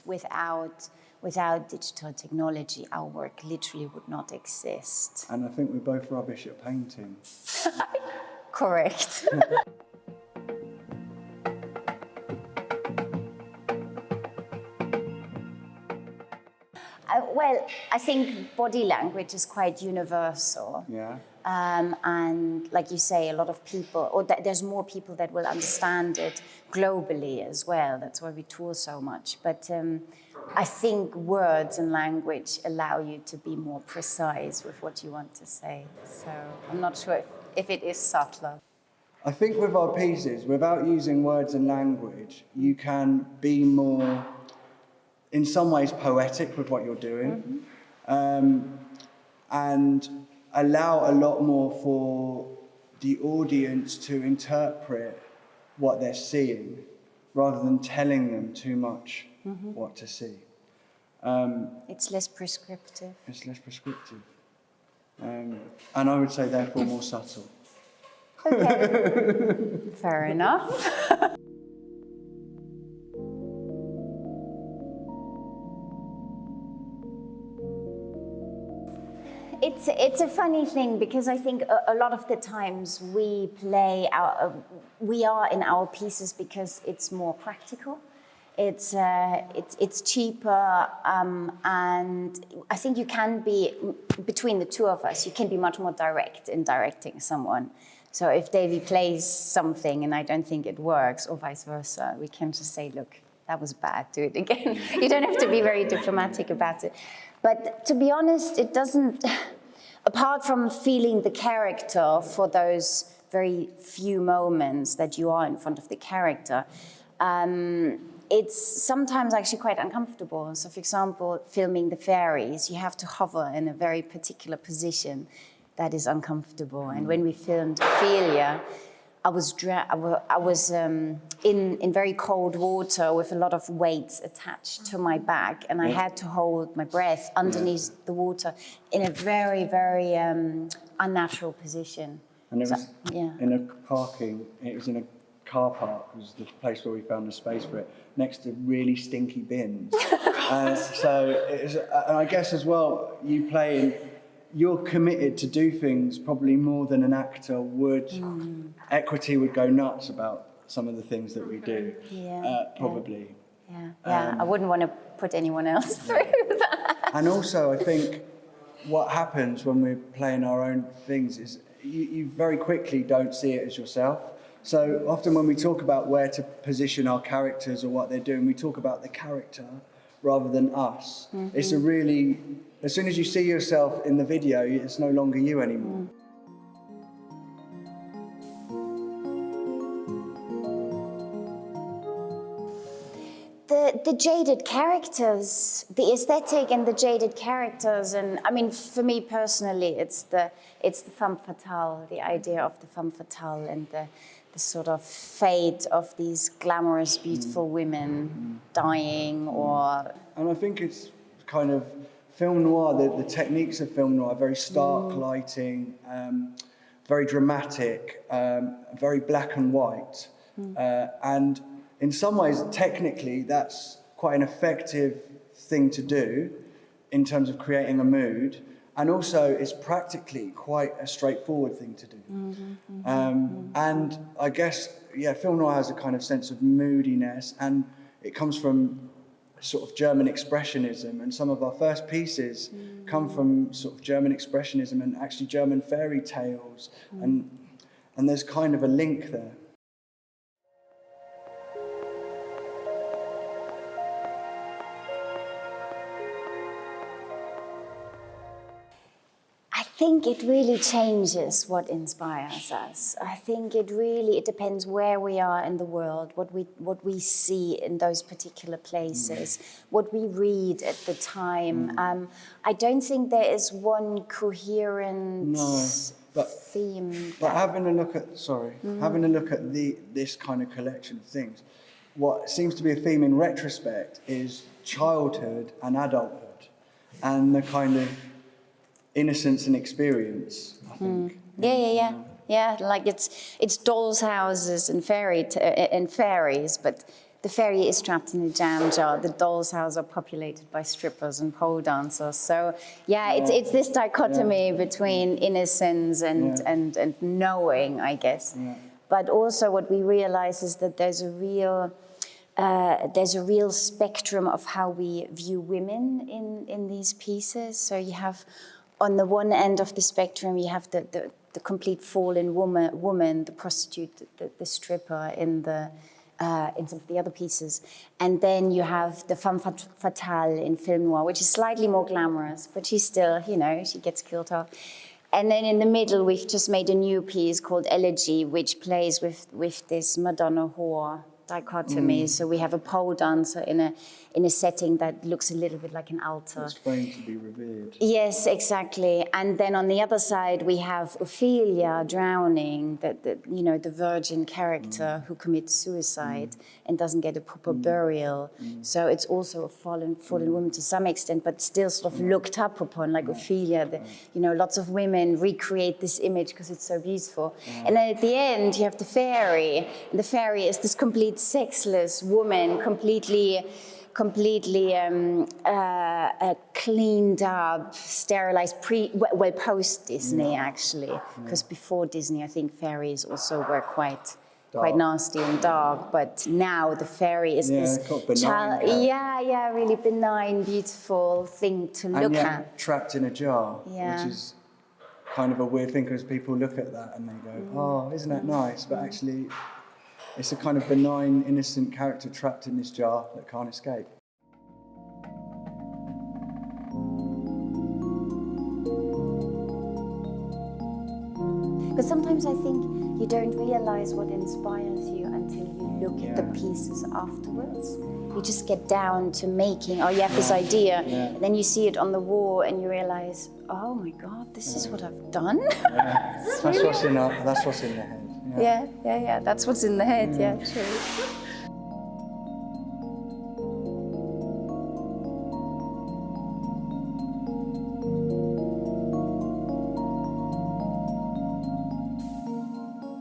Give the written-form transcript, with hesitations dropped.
without digital technology, our work literally would not exist. And I think we're both rubbish at painting. Correct. Well, I think body language is quite universal. Yeah. And like you say, a lot of people, or there's more people that will understand it globally as well. That's why we tour so much. But I think words and language allow you to be more precise with what you want to say. So I'm not sure if it is subtler. I think with our pieces, without using words and language, you can be more, in some ways, poetic with what you're doing, and allow a lot more for the audience to interpret what they're seeing, rather than telling them too much what to see. It's less prescriptive. It's less prescriptive. And I would say, therefore, more subtle. Okay. Fair enough. It's a funny thing, because I think a lot of the times we are in our pieces because it's more practical. It's cheaper, and I think you can be, between the two of us, you can be much more direct in directing someone. So if Davy plays something and I don't think it works, or vice versa, we can just say, look, that was bad, do it again. You don't have to be very diplomatic about it. But to be honest, it doesn't, apart from feeling the character for those very few moments that you are in front of the character, it's sometimes actually quite uncomfortable. So for example, filming the fairies, you have to hover in a very particular position that is uncomfortable. And when we filmed Ophelia, I was in very cold water with a lot of weights attached to my back, and I had to hold my breath underneath the water in a very, very unnatural position. And it was in a car park, was the place where we found the space for it, next to really stinky bins. So it was, and I guess as well, you're committed to do things probably more than an actor would. Equity would go nuts about some of the things that we do, probably. Yeah, I wouldn't want to put anyone else through that. And also, I think what happens when we're playing our own things is you very quickly don't see it as yourself. So often when we talk about where to position our characters or what they're doing, we talk about the character rather than us. It's a really, as soon as you see yourself in the video, it's no longer you anymore. The jaded characters, the aesthetic and the jaded characters, and I mean, for me personally, it's the femme fatale, the idea of the femme fatale, and the sort of fate of these glamorous, beautiful women dying, or... And I think it's kind of film noir, the techniques of film noir, very stark lighting, very dramatic, very black and white, and in some ways, technically, that's quite an effective thing to do in terms of creating a mood. And also, it's practically quite a straightforward thing to do. And I guess, film noir has a kind of sense of moodiness, and it comes from sort of German expressionism. And some of our first pieces come from sort of German expressionism and actually German fairy tales. And there's kind of a link there. I think it really changes what inspires us. I think it depends where we are in the world, what we see in those particular places, what we read at the time. I don't think there is one coherent theme. But having a look at this kind of collection of things, what seems to be a theme in retrospect is childhood and adulthood, and the kind of innocence and experience, I think. Yeah, like it's dolls' houses and fairies, but the fairy is trapped in a jam jar. The doll's house are populated by strippers and pole dancers. So yeah, it's this dichotomy between innocence and knowing, I guess. Yeah. But also what we realize is that there's a real spectrum of how we view women in these pieces. So you have, on the one end of the spectrum, you have the complete fallen woman, the prostitute, the stripper in some of the other pieces. And then you have the femme fatale in film noir, which is slightly more glamorous, but she's still, she gets killed off. And then in the middle, we've just made a new piece called Elegy, which plays with this Madonna whore dichotomy. So we have a pole dancer in a setting that looks a little bit like an altar. It's framed to be revered. Yes, exactly. And then on the other side, we have Ophelia drowning, the virgin character who commits suicide and doesn't get a proper burial. So it's also a fallen woman to some extent, but still sort of looked up upon, like Ophelia. Lots of women recreate this image because it's so beautiful. And then at the end, you have the fairy. And the fairy is this complete sexless woman, completely cleaned up, sterilized, post-Disney actually, because before Disney, I think fairies also were quite nasty and dark, but now the fairy is this child, really benign, beautiful thing to look at. Trapped in a jar, which is kind of a weird thing because people look at that and they go, oh, isn't that nice? But actually, it's a kind of benign, innocent character trapped in this jar that can't escape. But sometimes I think you don't realize what inspires you until you look at the pieces afterwards. You just get down to making, you have this idea, and then you see it on the wall and you realize, oh my God, this is what I've done? That's what's in the head. Yeah, that's what's in the head, true.